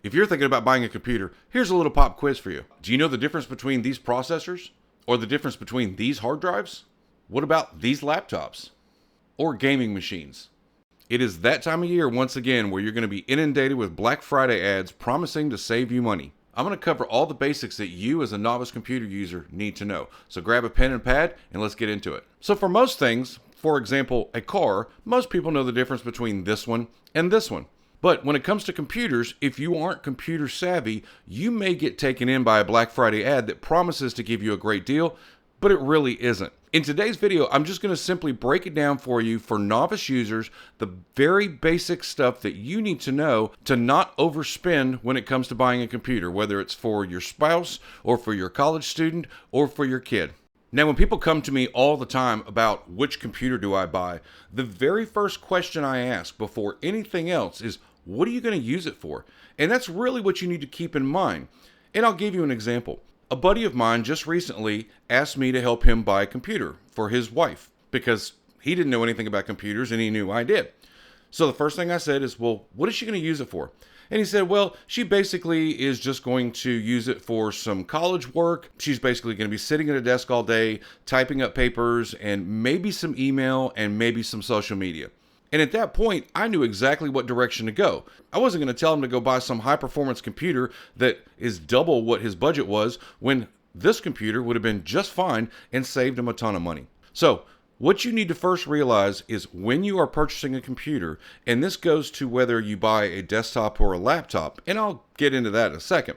If you're thinking about buying a computer, here's a little pop quiz for you. Do you know the difference between these processors? Or the difference between these hard drives? What about these laptops? Or gaming machines? It is that time of year once again where you're going to be inundated with Black Friday ads promising to save you money. I'm going to cover all the basics that you as a novice computer user need to know. So grab a pen and pad and let's get into it. So for most things, for example, a car, most people know the difference between this one and this one. But when it comes to computers, if you aren't computer savvy, you may get taken in by a Black Friday ad that promises to give you a great deal, but it really isn't. In today's video, I'm just going to simply break it down for you for novice users, the very basic stuff that you need to know to not overspend when it comes to buying a computer, whether it's for your spouse or for your college student or for your kid. Now, when people come to me all the time about which computer do I buy, the very first question I ask before anything else is, what are you going to use it for? And that's really what you need to keep in mind. And I'll give you an example. A buddy of mine just recently asked me to help him buy a computer for his wife because he didn't know anything about computers and he knew I did. So the first thing I said is, well, what is she going to use it for? And he said, well, she basically is just going to use it for some college work. She's basically going to be sitting at a desk all day, typing up papers and maybe some email and maybe some social media. And at that point, I knew exactly what direction to go. I wasn't going to tell him to go buy some high-performance computer that is double what his budget was when this computer would have been just fine and saved him a ton of money. So what you need to first realize is when you are purchasing a computer, and this goes to whether you buy a desktop or a laptop, and I'll get into that in a second,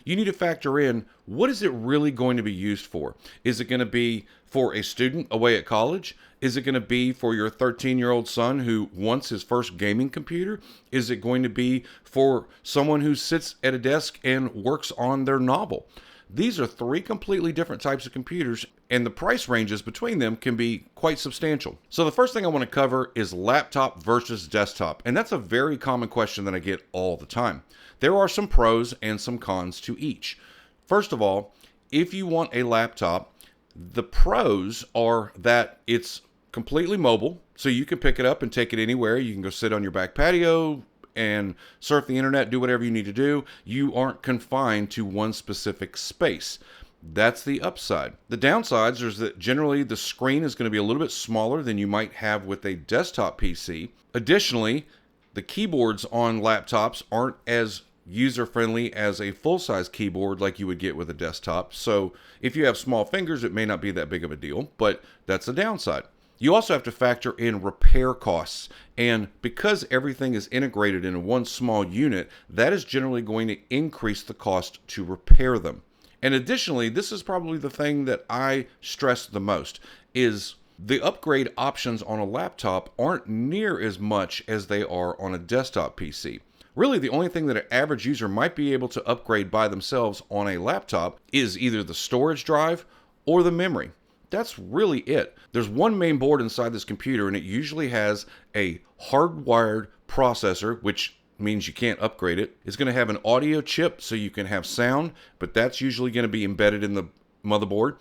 you need to factor in, what is it really going to be used for? Is it going to be for a student away at college? Is it going to be for your 13-year-old son who wants his first gaming computer? Is it going to be for someone who sits at a desk and works on their novel? These are three completely different types of computers, and the price ranges between them can be quite substantial. So the first thing I want to cover is laptop versus desktop, and that's a very common question that I get all the time. There are some pros and some cons to each. First of all, if you want a laptop, the pros are that it's completely mobile, so you can pick it up and take it anywhere. You can go sit on your back patio and surf the internet, do whatever you need to do. You aren't confined to one specific space. That's the upside. The downsides is that generally the screen is going to be a little bit smaller than you might have with a desktop PC. Additionally, the keyboards on laptops aren't as user-friendly as a full-size keyboard like you would get with a desktop. So if you have small fingers, it may not be that big of a deal, but that's the downside. You also have to factor in repair costs, and because everything is integrated into one small unit, that is generally going to increase the cost to repair them. And additionally, this is probably the thing that I stress the most, is the upgrade options on a laptop aren't near as much as they are on a desktop PC. Really, the only thing that an average user might be able to upgrade by themselves on a laptop is either the storage drive or the memory. That's really it. There's one main board inside this computer, and it usually has a hardwired processor, which means you can't upgrade it. It's going to have an audio chip so you can have sound, but that's usually going to be embedded in the motherboard.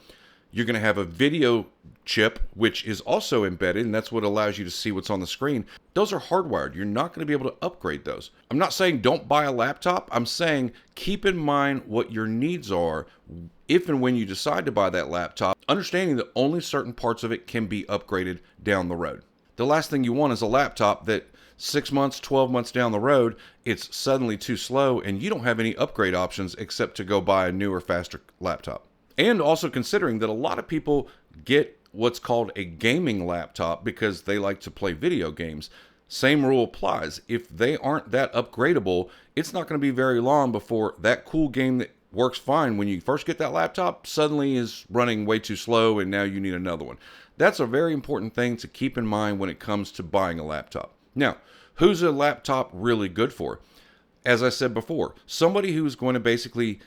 You're going to have a video chip, which is also embedded, and that's what allows you to see what's on the screen. Those are hardwired. You're not going to be able to upgrade those. I'm not saying don't buy a laptop. I'm saying keep in mind what your needs are if and when you decide to buy that laptop, understanding that only certain parts of it can be upgraded down the road. The last thing you want is a laptop that 6 months, 12 months down the road, it's suddenly too slow and you don't have any upgrade options except to go buy a newer, faster laptop. And also considering that a lot of people get what's called a gaming laptop because they like to play video games. Same rule applies. If they aren't that upgradable, it's not going to be very long before that cool game that works fine when you first get that laptop suddenly is running way too slow and now you need another one. That's a very important thing to keep in mind when it comes to buying a laptop. Now, who's a laptop really good for? As I said before, somebody who's going to basically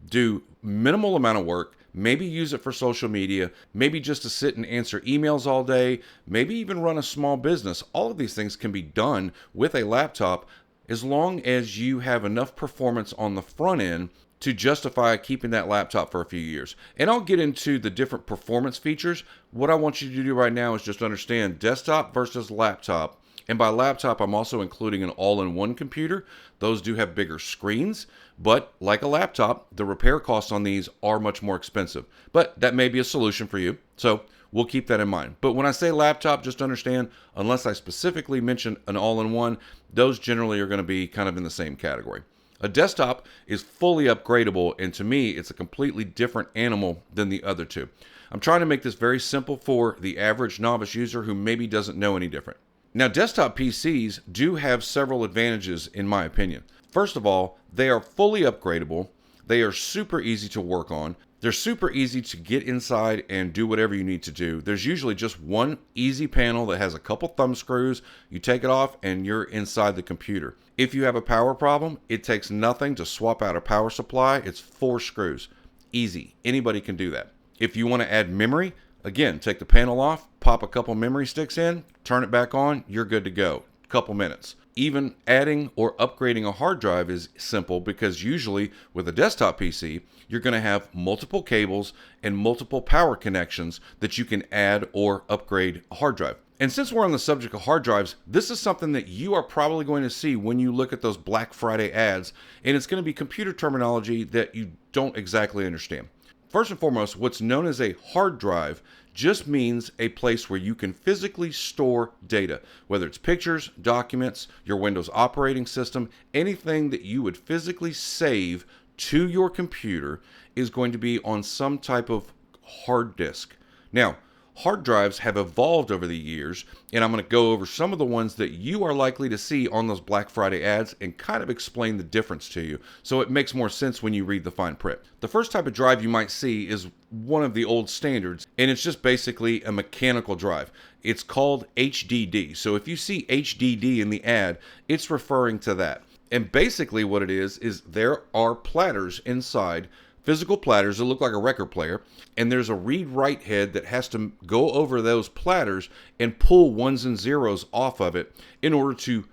do minimal amount of work, maybe use it for social media, maybe just to sit and answer emails all day, maybe even run a small business. All of these things can be done with a laptop as long as you have enough performance on the front end to justify keeping that laptop for a few years. And I'll get into the different performance features. What I want you to do right now is just understand desktop versus laptop And by laptop, I'm also including an all-in-one computer. Those do have bigger screens, but like a laptop, the repair costs on these are much more expensive. But that may be a solution for you, so we'll keep that in mind. But when I say laptop, just understand, unless I specifically mention an all-in-one, those generally are going to be kind of in the same category. A desktop is fully upgradable, and to me, it's a completely different animal than the other two. I'm trying to make this very simple for the average novice user who maybe doesn't know any different. Now, desktop PCs do have several advantages in my opinion. First of all, they are fully upgradable. They are super easy to work on. They're super easy to get inside and do whatever you need to do. There's usually just one easy panel that has a couple thumb screws. You take it off and you're inside the computer. If you have a power problem, it takes nothing to swap out a power supply. It's 4 screws. Easy. Anybody can do that. If you want to add memory, again, take the panel off, pop a couple memory sticks in, turn it back on, you're good to go. Couple minutes. Even adding or upgrading a hard drive is simple because usually with a desktop PC, you're going to have multiple cables and multiple power connections that you can add or upgrade a hard drive. And since we're on the subject of hard drives, this is something that you are probably going to see when you look at those Black Friday ads, and it's going to be computer terminology that you don't exactly understand. First and foremost, what's known as a hard drive just means a place where you can physically store data, whether it's pictures, documents, your Windows operating system, anything that you would physically save to your computer is going to be on some type of hard disk. Now, hard drives have evolved over the years, and I'm going to go over some of the ones that you are likely to see on those Black Friday ads and kind of explain the difference to you so it makes more sense when you read the fine print. The first type of drive you might see is one of the old standards, and it's just basically a mechanical drive. It's called HDD. So if you see HDD in the ad, it's referring to that. And basically what it is there are platters inside, physical platters that look like a record player, and there's a read-write head that has to go over those platters and pull ones and zeros off of it in order to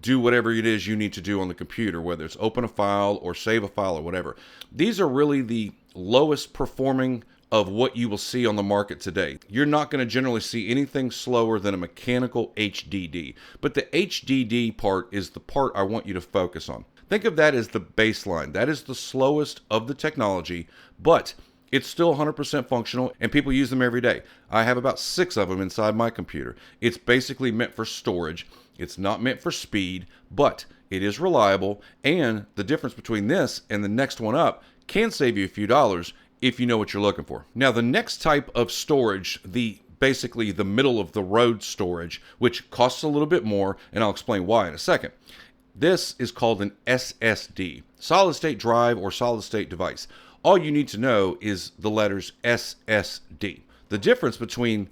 do whatever it is you need to do on the computer, whether it's open a file or save a file or whatever. These are really the lowest performing of what you will see on the market today. You're not going to generally see anything slower than a mechanical HDD, but the HDD part is the part I want you to focus on. Think of that as the baseline. That is the slowest of the technology, but it's still 100% functional, and people use them every day. I have about 6 of them inside my computer. It's basically meant for storage. It's not meant for speed, but it is reliable, and the difference between this and the next one up can save you a few dollars if you know what you're looking for. Now, the next type of storage, basically the middle of the road storage, which costs a little bit more, and I'll explain why in a second. This is called an SSD, solid state drive or solid state device. All you need to know is the letters SSD. The difference between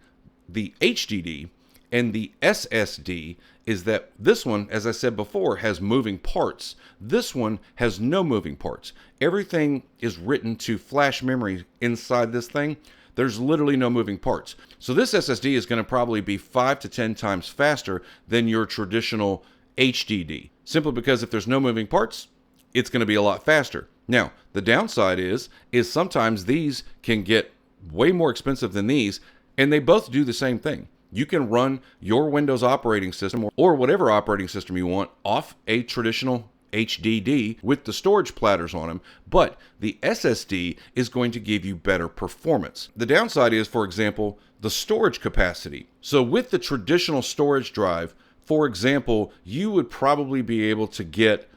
the HDD and the SSD is that this one, as I said before, has moving parts. This one has no moving parts. Everything is written to flash memory inside this thing. There's literally no moving parts. So this SSD is going to probably be 5 to 10 times faster than your traditional HDD, simply because if there's no moving parts, it's going to be a lot faster. Now, the downside is sometimes these can get way more expensive than these, and they both do the same thing. You can run your Windows operating system or whatever operating system you want off a traditional HDD with the storage platters on them, but the SSD is going to give you better performance. The downside is, for example, the storage capacity. So with the traditional storage drive, for example, you would probably be able to get,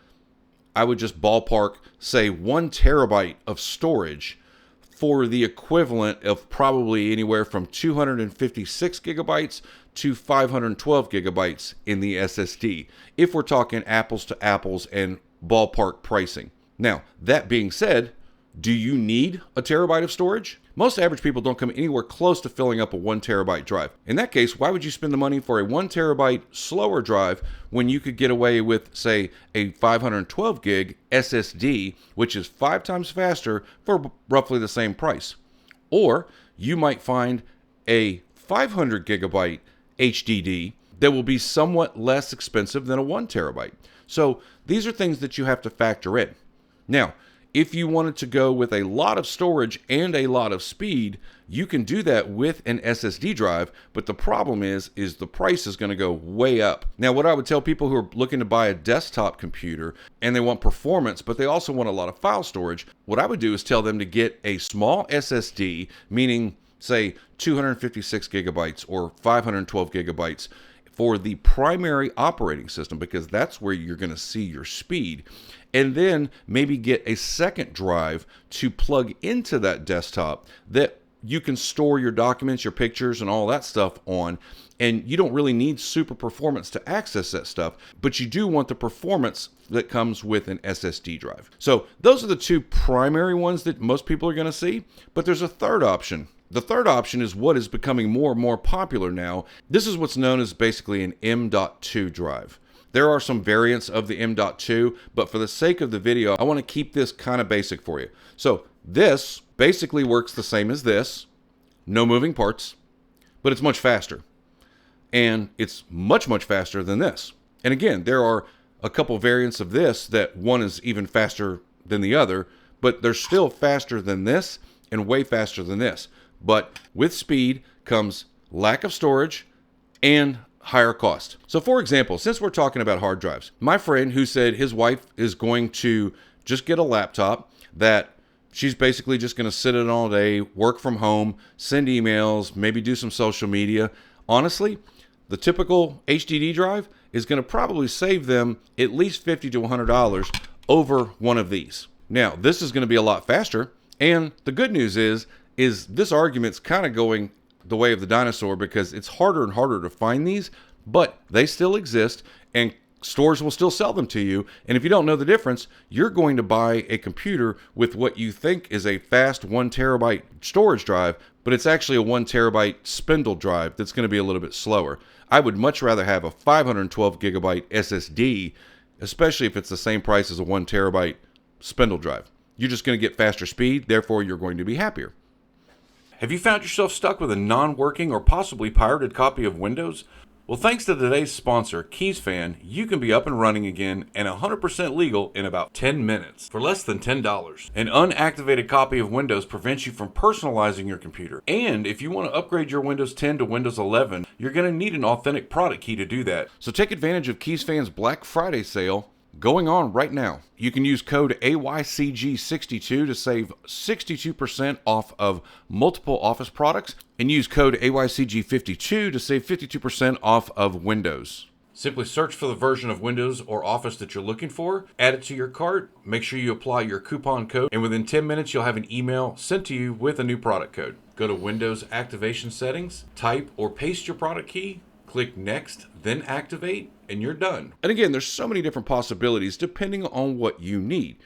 I would just ballpark, say 1 terabyte of storage for the equivalent of probably anywhere from 256 gigabytes to 512 gigabytes in the SSD, if we're talking apples to apples and ballpark pricing. Now, that being said, do you need a terabyte of storage? Most average people don't come anywhere close to filling up a 1 terabyte drive. In that case, why would you spend the money for a 1 terabyte slower drive when you could get away with, say, a 512 gig SSD, which is 5 times faster for roughly the same price? Or you might find a 500 gigabyte HDD that will be somewhat less expensive than a 1 terabyte. So these are things that you have to factor in. Now, If you wanted to go with a lot of storage and a lot of speed, you can do that with an SSD drive, but the problem is the price is going to go way up. Now, what I would tell people who are looking to buy a desktop computer and they want performance, but they also want a lot of file storage, what I would do is tell them to get a small SSD, meaning say 256 gigabytes or 512 gigabytes for the primary operating system, because that's where you're going to see your speed. And then maybe get a second drive to plug into that desktop that you can store your documents, your pictures, and all that stuff on. And you don't really need super performance to access that stuff, but you do want the performance that comes with an SSD drive. So those are the two primary ones that most people are going to see, but there's a third option. The third option is what is becoming more and more popular now. This is what's known as basically an M.2 drive. There are some variants of the M.2, but for the sake of the video, I want to keep this kind of basic for you. So this basically works the same as this, no moving parts, but it's much faster. And it's much, much faster than this. And again, there are a couple variants of this that one is even faster than the other, but they're still faster than this and way faster than this. But with speed comes lack of storage and higher cost. So for example, since we're talking about hard drives, my friend who said his wife is going to just get a laptop that she's basically just going to sit in all day, work from home, send emails, maybe do some social media. Honestly, the typical HDD drive is going to probably save them at least $50 to $100 over one of these. Now, this is going to be a lot faster. And the good news is this argument's kind of going the way of the dinosaur, because it's harder and harder to find these, but they still exist and stores will still sell them to you. And if you don't know the difference, you're going to buy a computer with what you think is a fast 1 terabyte storage drive, but it's actually a 1 terabyte spindle drive that's going to be a little bit slower. I would much rather have a 512 gigabyte SSD, especially if it's the same price as a 1 terabyte spindle drive. You're just going to get faster speed, therefore you're going to be happier. Have you found yourself stuck with a non-working or possibly pirated copy of Windows? Well, thanks to today's sponsor, KeysFan, you can be up and running again and 100% legal in about 10 minutes for less than $10. An unactivated copy of Windows prevents you from personalizing your computer. And if you want to upgrade your Windows 10 to Windows 11, you're going to need an authentic product key to do that. So take advantage of KeysFan's Black Friday sale going on right now. You can use code AYCG62 to save 62% off of multiple Office products, and use code AYCG52 to save 52% off of Windows. Simply search for the version of Windows or Office that you're looking for, add it to your cart, make sure you apply your coupon code, and within 10 minutes you'll have an email sent to you with a new product code. Go to Windows Activation Settings, type or paste your product key, click Next, then Activate, and you're done. And again, there's so many different possibilities depending on what you need.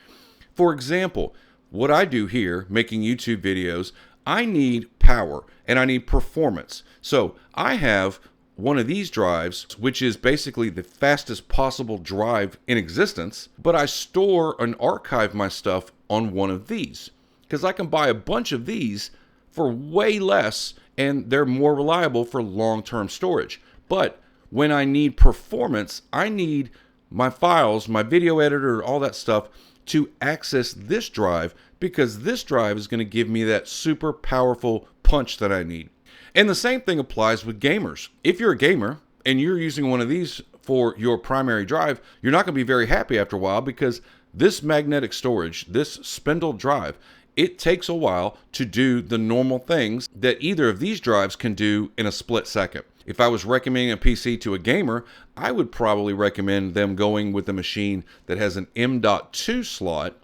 For example, what I do here, making YouTube videos, I need power and I need performance. So I have one of these drives, which is basically the fastest possible drive in existence, but I store and archive my stuff on one of these because I can buy a bunch of these for way less and they're more reliable for long-term storage. But when I need performance, I need my files, my video editor, all that stuff to access this drive, because this drive is going to give me that super powerful punch that I need. And the same thing applies with gamers. If you're a gamer and you're using one of these for your primary drive, you're not going to be very happy after a while, because this magnetic storage, this spindle drive, it takes a while to do the normal things that either of these drives can do in a split second. If I was recommending a PC to a gamer, I would probably recommend them going with a machine that has an M.2 slot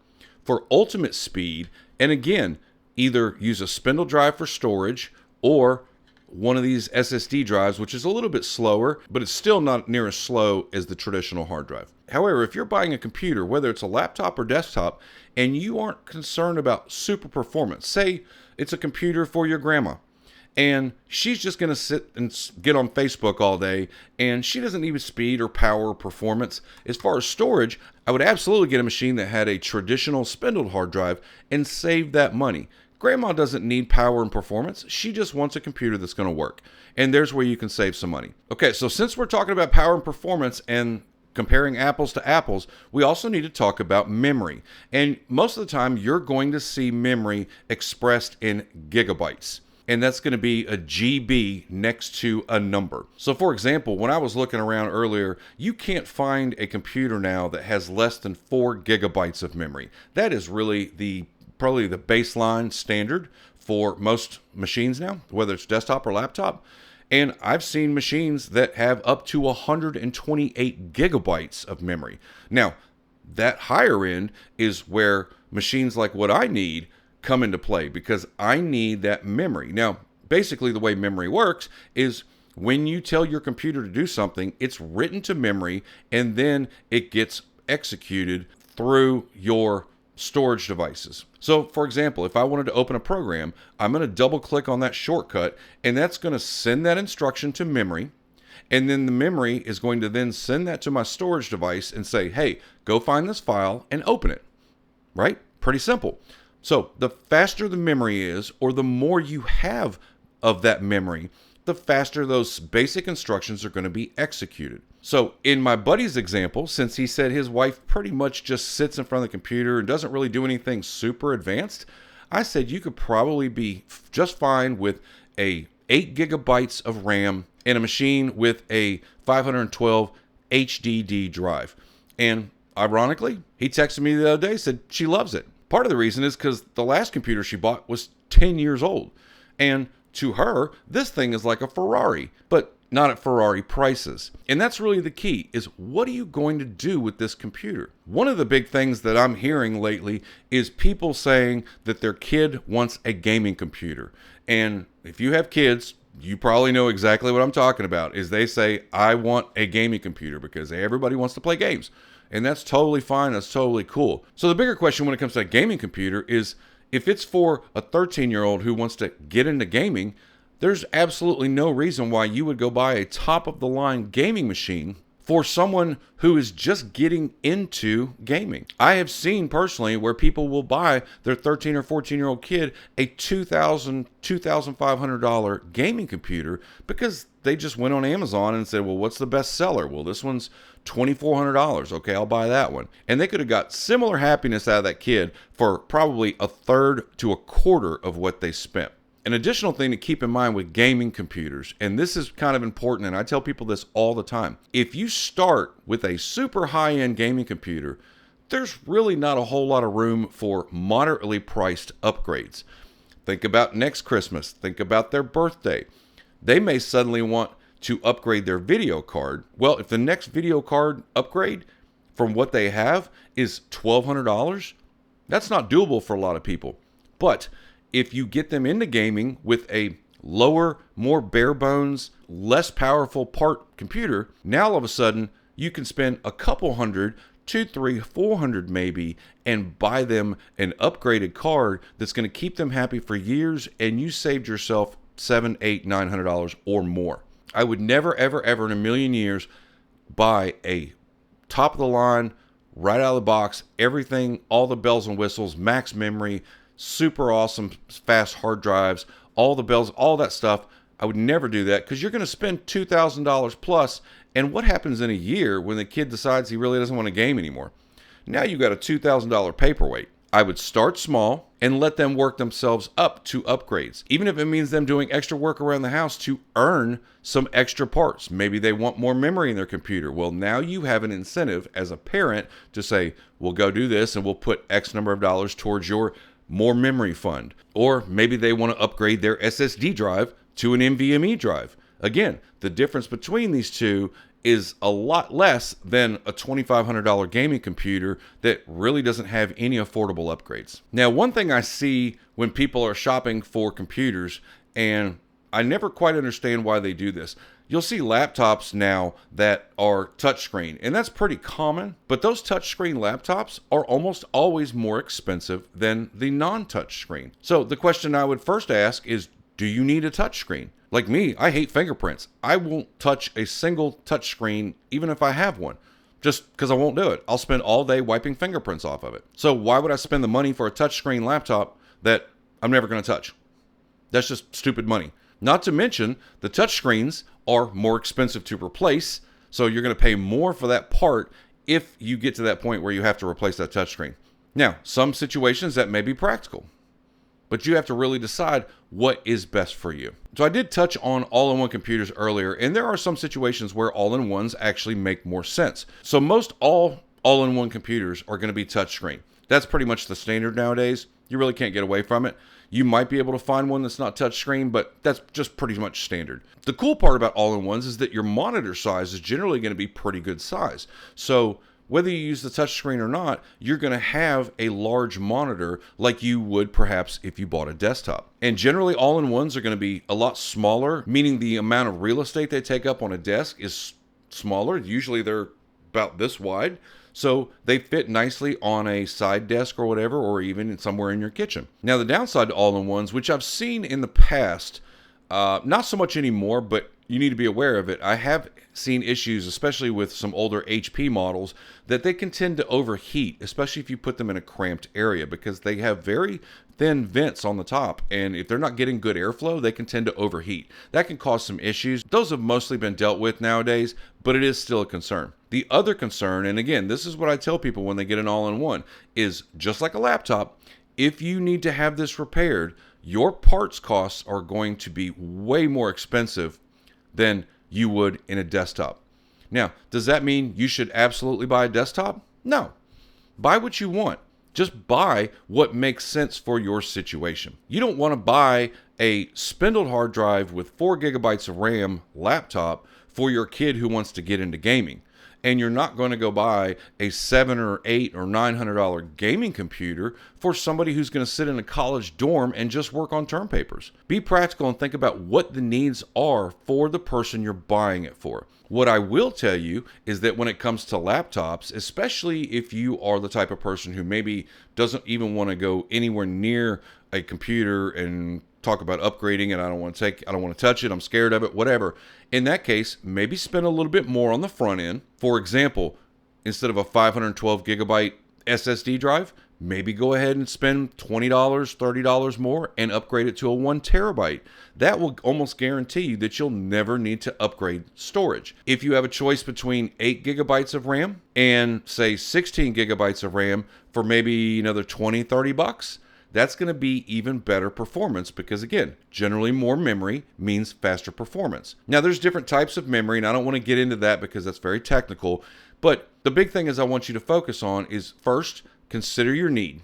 for ultimate speed. And again, either use a spindle drive for storage or one of these SSD drives, which is a little bit slower, but it's still not near as slow as the traditional hard drive. However, if you're buying a computer, whether it's a laptop or desktop, and you aren't concerned about super performance, say it's a computer for your grandma, and she's just going to sit and get on Facebook all day, and she doesn't need speed or power or performance. As far as storage, I would absolutely get a machine that had a traditional spindled hard drive and save that money. Grandma doesn't need power and performance. She just wants a computer that's going to work. And there's where you can save some money. Okay, so since we're talking about power and performance and comparing apples to apples, we also need to talk about memory. And most of the time, you're going to see memory expressed in gigabytes. And that's going to be a GB next to a number. So for example, when I was looking around earlier, you can't find a computer now that has less than 4 gigabytes of memory. That is really probably the baseline standard for most machines now, whether it's desktop or laptop. And I've seen machines that have up to 128 gigabytes of memory. Now, that higher end is where machines like what I need come into play, because I need that memory. Now, basically the way memory works is when you tell your computer to do something, it's written to memory and then it gets executed through your storage devices. So for example, if I wanted to open a program, I'm going to double click on that shortcut and that's going to send that instruction to memory. And then the memory is going to then send that to my storage device and say, hey, go find this file and open it, right? Pretty simple. So the faster the memory is, or the more you have of that memory, the faster those basic instructions are going to be executed. So in my buddy's example, since he said his wife pretty much just sits in front of the computer and doesn't really do anything super advanced, I said you could probably be just fine with a 8 gigabytes of RAM in a machine with a 512 HDD drive. And ironically, he texted me the other day, said she loves it. Part of the reason is because the last computer she bought was 10 years old. And to her, this thing is like a Ferrari, but not at Ferrari prices. And that's really the key, is what are you going to do with this computer? One of the big things that I'm hearing lately is people saying that their kid wants a gaming computer. And if you have kids, you probably know exactly what I'm talking about, is they say, I want a gaming computer, because everybody wants to play games. And that's totally fine. That's totally cool. So the bigger question when it comes to a gaming computer is, if it's for a 13-year-old who wants to get into gaming, there's absolutely no reason why you would go buy a top-of-the-line gaming machine for someone who is just getting into gaming. I have seen personally where people will buy their 13 or 14-year-old kid a $2,000, $2,500 gaming computer because they just went on Amazon and said, well, what's the best seller? Well, this one's $2,400. Okay, I'll buy that one. And they could have got similar happiness out of that kid for probably a third to a quarter of what they spent. An additional thing to keep in mind with gaming computers, and this is kind of important, and I tell people this all the time. If you start with a super high-end gaming computer, there's really not a whole lot of room for moderately priced upgrades. Think about next Christmas. Think about their birthday. They may suddenly want to upgrade their video card. Well, if the next video card upgrade from what they have is $1,200, that's not doable for a lot of people. But if you get them into gaming with a lower, more bare bones, less powerful part computer, now all of a sudden you can spend a couple hundred, $200, $300, $400 maybe, and buy them an upgraded card that's going to keep them happy for years, and you saved yourself $700, $800, $900 or more. I would never, ever, ever in a million years buy a top of the line, right out of the box, everything, all the bells and whistles, max memory, super awesome fast hard drives, all the bells, all that stuff. I would never do that, because you're going to spend $2,000 plus. And what happens in a year when the kid decides he really doesn't want to game anymore? Now you've got a $2,000 paperweight. I would start small and let them work themselves up to upgrades, even if it means them doing extra work around the house to earn some extra parts. Maybe they want more memory in their computer. Well, now you have an incentive as a parent to say, we'll go do this and we'll put X number of dollars towards your more memory fund. Or maybe they want to upgrade their SSD drive to an NVMe drive. Again, the difference between these two is a lot less than a $2,500 gaming computer that really doesn't have any affordable upgrades. Now, one thing I see when people are shopping for computers, and I never quite understand why they do this. You'll see laptops now that are touchscreen, and that's pretty common, but those touchscreen laptops are almost always more expensive than the non-touchscreen. So the question I would first ask is, do you need a touchscreen? Like me, I hate fingerprints. I won't touch a single touchscreen even if I have one, just because I won't do it. I'll spend all day wiping fingerprints off of it. So why would I spend the money for a touchscreen laptop that I'm never going to touch? That's just stupid money. Not to mention, the touchscreens are more expensive to replace, So you're going to pay more for that part if you get to that point where you have to replace that touchscreen. Now, some situations that may be practical, but you have to really decide what is best for you. So I did touch on all-in-one computers earlier, and there are some situations where all-in-ones actually make more sense. So most all-in-one computers are going to be touchscreen. That's pretty much the standard nowadays. You really can't get away from it. You might be able to find one that's not touchscreen, but that's just pretty much standard. The cool part about all-in-ones is that your monitor size is generally going to be pretty good size. So whether you use the touchscreen or not, you're going to have a large monitor like you would perhaps if you bought a desktop. And generally all-in-ones are going to be a lot smaller, meaning the amount of real estate they take up on a desk is smaller. Usually they're about this wide. So they fit nicely on a side desk or whatever, or even somewhere in your kitchen. Now the downside to all-in-ones, which I've seen in the past, not so much anymore, but you need to be aware of it. I have seen issues, especially with some older HP models, that they can tend to overheat, especially if you put them in a cramped area, because they have very thin vents on the top, and if they're not getting good airflow, they can tend to overheat. That can cause some issues. Those have mostly been dealt with nowadays, but it is still a concern. The other concern, and again, this is what I tell people when they get an all-in-one, is just like a laptop, if you need to have this repaired, your parts costs are going to be way more expensive than you would in a desktop. Now, does that mean you should absolutely buy a desktop? No. Buy what you want. Just buy what makes sense for your situation. You don't want to buy a spindled hard drive with 4 gigabytes of RAM laptop for your kid who wants to get into gaming. And you're not going to go buy a $700 or $800 or $900 gaming computer for somebody who's going to sit in a college dorm and just work on term papers. Be practical and think about what the needs are for the person you're buying it for. What I will tell you is that when it comes to laptops, especially if you are the type of person who maybe doesn't even want to go anywhere near a computer and talk about upgrading, and I don't want to touch it, I'm scared of it, whatever. In that case, maybe spend a little bit more on the front end. For example, instead of a 512 gigabyte SSD drive, maybe go ahead and spend $20, $30 more and upgrade it to a 1 terabyte. That will almost guarantee you that you'll never need to upgrade storage. If you have a choice between 8 gigabytes of RAM and say 16 gigabytes of RAM for maybe another 20, 30 bucks, that's going to be even better performance because, again, generally more memory means faster performance. Now, there's different types of memory, and I don't want to get into that because that's very technical. But the big thing is I want you to focus on is, first, consider your need.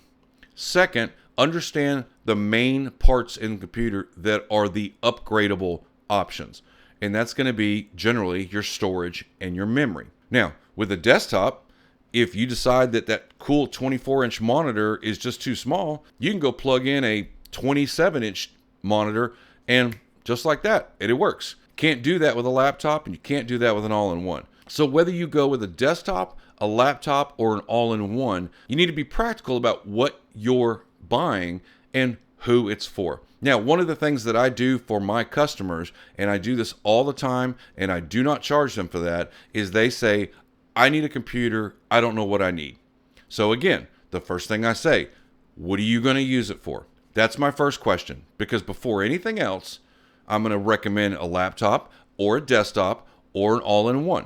Second, understand the main parts in the computer that are the upgradable options. And that's going to be generally your storage and your memory. Now, with a desktop, if you decide that that cool 24-inch monitor is just too small, you can go plug in a 27-inch monitor, and just like that, it works. Can't do that with a laptop, and you can't do that with an all-in-one. So whether you go with a desktop, a laptop, or an all-in-one, you need to be practical about what you're buying and who it's for. Now, one of the things that I do for my customers, and I do this all the time, and I do not charge them for that, is they say, I need a computer, I don't know what I need. So again, the first thing I say, what are you going to use it for? That's my first question, because before anything else, I'm going to recommend a laptop or a desktop or an all-in-one.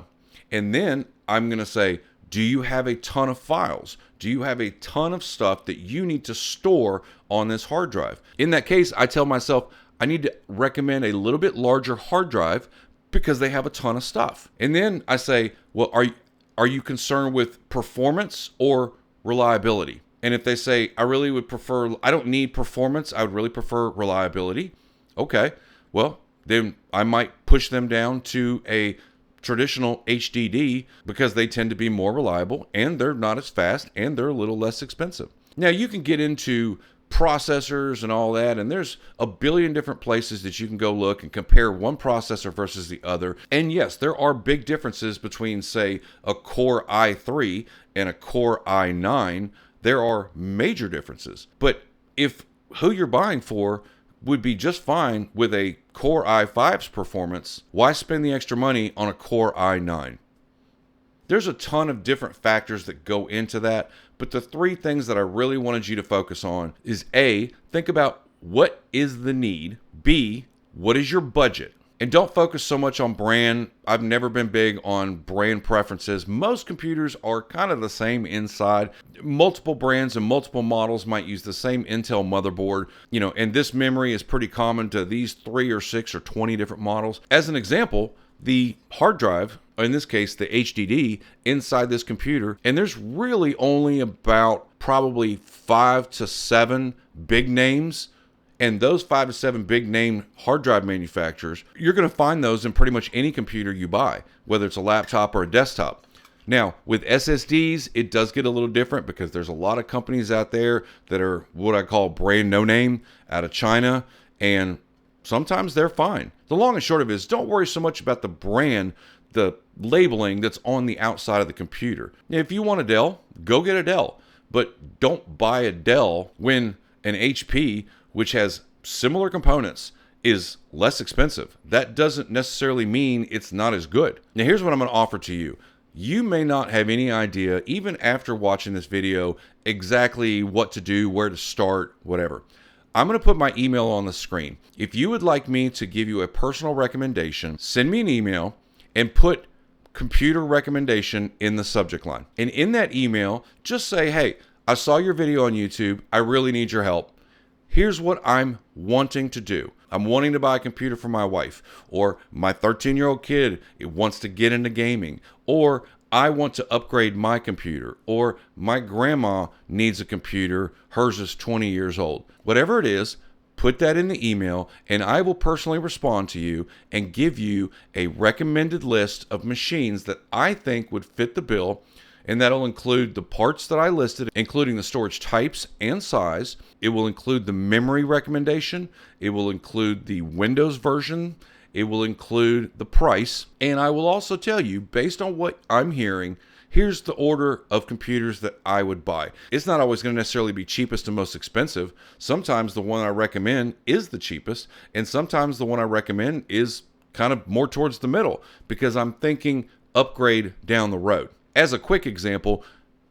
And then I'm going to say, do you have a ton of files? Do you have a ton of stuff that you need to store on this hard drive? In that case, I tell myself, I need to recommend a little bit larger hard drive because they have a ton of stuff. And then I say, well, are you concerned with performance or reliability? And if they say, I don't need performance, I would really prefer reliability. Okay, well, then I might push them down to a traditional HDD because they tend to be more reliable and they're not as fast and they're a little less expensive. Now, you can get into processors and all that, and there's a billion different places that you can go look and compare one processor versus the other. And yes, there are big differences between, say, a Core i3 and a Core i9. There are major differences. But if who you're buying for would be just fine with a Core i5's performance, why spend the extra money on a Core i9? There's a ton of different factors that go into that, but the three things that I really wanted you to focus on is A, think about what is the need, B, what is your budget, And don't focus so much on brand. I've never been big on brand preferences. Most computers are kind of the same inside. Multiple brands and multiple models might use the same Intel motherboard, and this memory is pretty common to these 3 or 6 or 20 different models. As an example, the hard drive, in this case the HDD, inside this computer, and there's really only about probably 5 to 7 big names. And those 5 to 7 big name hard drive manufacturers, you're going to find those in pretty much any computer you buy, whether it's a laptop or a desktop. Now, with SSDs, it does get a little different because there's a lot of companies out there that are what I call brand no name out of China, and sometimes they're fine. The long and short of it is, don't worry so much about the brand, the labeling that's on the outside of the computer. If you want a Dell, go get a Dell, but don't buy a Dell when an HP, which has similar components, is less expensive. That doesn't necessarily mean it's not as good. Now, here's what I'm going to offer to you. You may not have any idea, even after watching this video, exactly what to do, where to start, whatever. I'm going to put my email on the screen. If you would like me to give you a personal recommendation, send me an email and put computer recommendation in the subject line. And in that email, just say, hey, I saw your video on YouTube. I really need your help. Here's what I'm wanting to do. I'm wanting to buy a computer for my wife, or my 13-year-old kid wants to get into gaming, or I want to upgrade my computer, or my grandma needs a computer. Hers is 20 years old. Whatever it is, put that in the email, and I will personally respond to you and give you a recommended list of machines that I think would fit the bill. And that'll include the parts that I listed, including the storage types and size. It will include the memory recommendation. It will include the Windows version. It will include the price. And I will also tell you, based on what I'm hearing, here's the order of computers that I would buy. It's not always going to necessarily be cheapest and most expensive. Sometimes the one I recommend is the cheapest, and sometimes the one I recommend is kind of more towards the middle because I'm thinking upgrade down the road. As a quick example,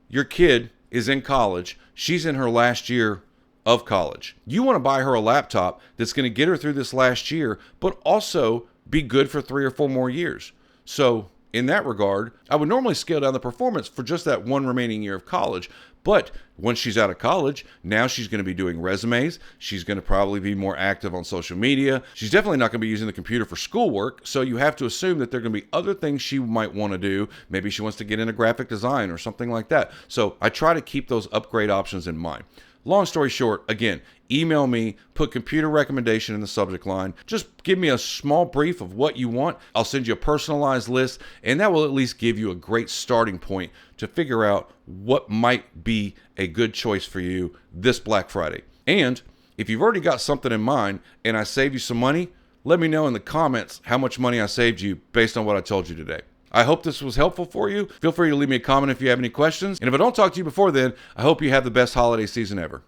your kid is in college. She's in her last year of college. You want to buy her a laptop that's going to get her through this last year, but also be good for 3 or 4 more years. So in that regard, I would normally scale down the performance for just that one remaining year of college. But once she's out of college, now she's going to be doing resumes. She's going to probably be more active on social media. She's definitely not going to be using the computer for schoolwork. So you have to assume that there are going to be other things she might want to do. Maybe she wants to get into graphic design or something like that. So I try to keep those upgrade options in mind. Long story short, again, email me, put computer recommendation in the subject line. Just give me a small brief of what you want. I'll send you a personalized list, and that will at least give you a great starting point to figure out what might be a good choice for you this Black Friday. And if you've already got something in mind and I saved you some money, let me know in the comments how much money I saved you based on what I told you today. I hope this was helpful for you. Feel free to leave me a comment if you have any questions. And if I don't talk to you before then, I hope you have the best holiday season ever.